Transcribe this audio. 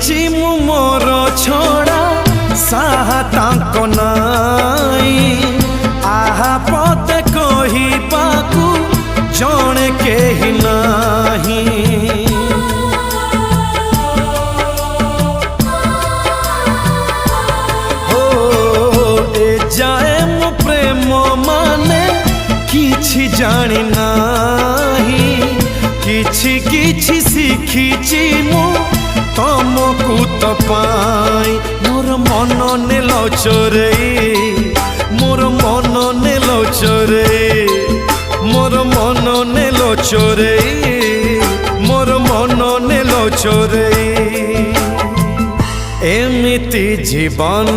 जानिछि मु मोर छोड़ा साहा ताको नाई आहा पद कहिबाकू जणे केहि नाही। हो ए जाए मु प्रेम माने किछि जानि नाही किछि किछि शिखिछि मु तमकू तो पाई मोर मन नेलो चोरई मोर मन नेलो चोरई मोर मन नेलो चोरई मोर मन नेलो चोरई एमिति जीवन।